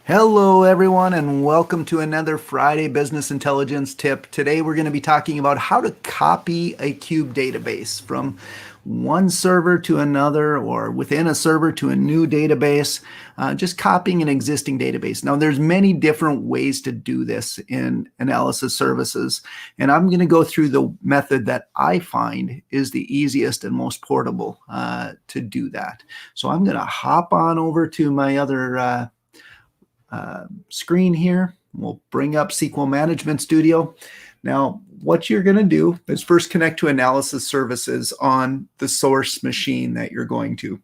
Hello, everyone, and welcome to another Friday Business Intelligence tip. Today, we're going to be talking about how to copy a Cube database from one server to another or within a server to a new database, just copying an existing database. Now, there's many different ways to do this in analysis services, and I'm going to go through the method that I find is the easiest and most portable to do that. So I'm going to hop on over to my other screen here. We'll bring up SQL Management Studio. Now, what you're going to do is first connect to analysis services on the source machine that you're going to.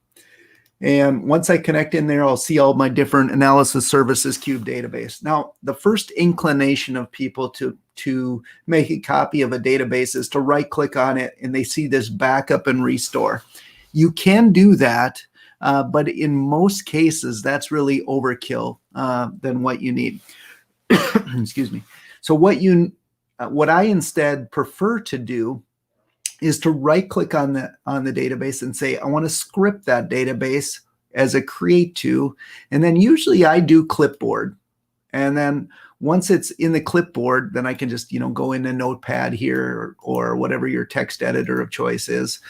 And once I connect in there, I'll see all my different analysis services Cube database. Now, the first inclination of people to make a copy of a database is to right click on it and they see this backup and restore. You can do that. But in most cases, that's really overkill than what you need. Excuse me. So what I instead prefer to do is to right-click on the database and say, I want to script that database as a create to, and then usually I do clipboard. And then once it's in the clipboard, then I can just go into Notepad here or whatever your text editor of choice is.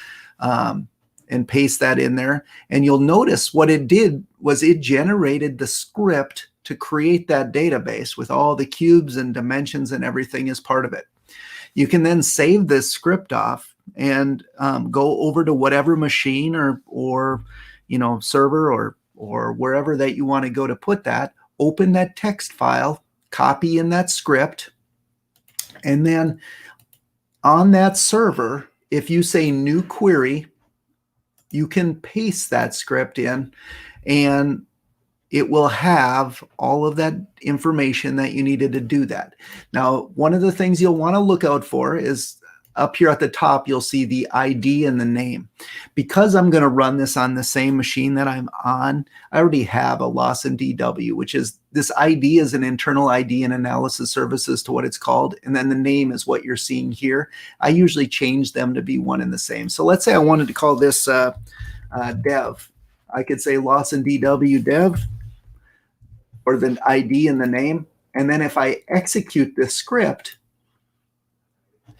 And paste that in there. And you'll notice what it did was it generated the script to create that database with all the cubes and dimensions and everything as part of it. You can then save this script off and go over to whatever machine or server or wherever that you want to go to put that, open that text file, copy in that script, and then on that server, if you say new query, you can paste that script in and it will have all of that information that you needed to do that. Now, one of the things you'll want to look out for is up here at the top, you'll see the ID and the name. Because I'm going to run this on the same machine that I'm on, I already have a Lawson DW, which is this ID is an internal ID in analysis services to what it's called. And then the name is what you're seeing here. I usually change them to be one and the same. So let's say I wanted to call this dev. I could say Lawson DW dev or the ID and the name. And then if I execute this script,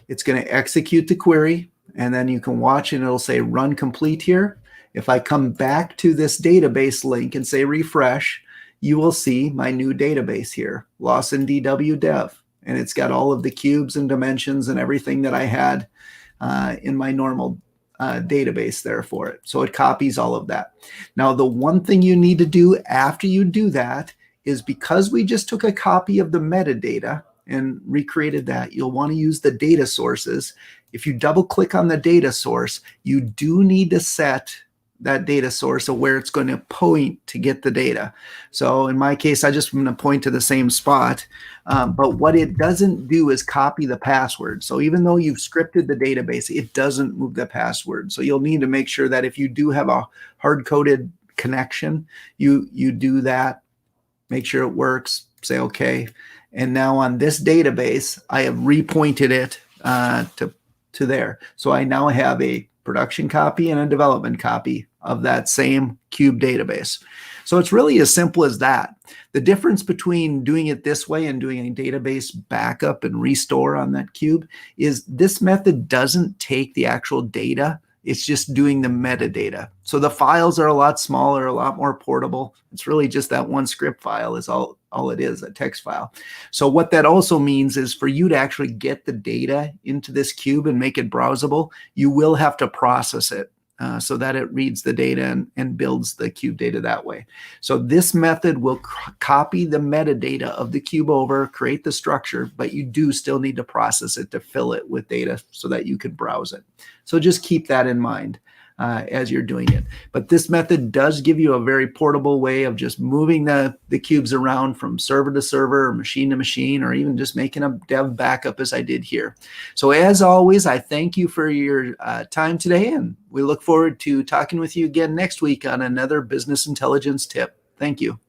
it's going to execute the query, and then you can watch and it'll say run complete here. If I come back to this database link and say refresh, you will see my new database here, Lawson DW Dev, and it's got all of the cubes and dimensions and everything that I had in my normal database there for it. So it copies all of that. Now, the one thing you need to do after you do that is because we just took a copy of the metadata and recreated that, you'll want to use the data sources. If you double click on the data source, you do need to set that data source of where it's going to point to get the data. So in my case, I just want to point to the same spot. But what it doesn't do is copy the password. So even though you've scripted the database, it doesn't move the password. So you'll need to make sure that if you do have a hard-coded connection, you do that, make sure it works, say okay. And now on this database, I have repointed it to there. So I now have a production copy and a development copy of that same Cube database. So it's really as simple as that. The difference between doing it this way and doing a database backup and restore on that Cube is this method doesn't take the actual data. It's just doing the metadata. So the files are a lot smaller, a lot more portable. It's really just that one script file is all it is, a text file. So what that also means is for you to actually get the data into this Cube and make it browsable, you will have to process it so that it reads the data and builds the Cube data that way. So this method will copy the metadata of the Cube over, create the structure, but you do still need to process it to fill it with data so that you can browse it. So just keep that in mind as you're doing it. But this method does give you a very portable way of just moving the cubes around from server to server or machine to machine, or even just making a dev backup as I did here. So as always, I thank you for your time today, and we look forward to talking with you again next week on another business intelligence tip. Thank you.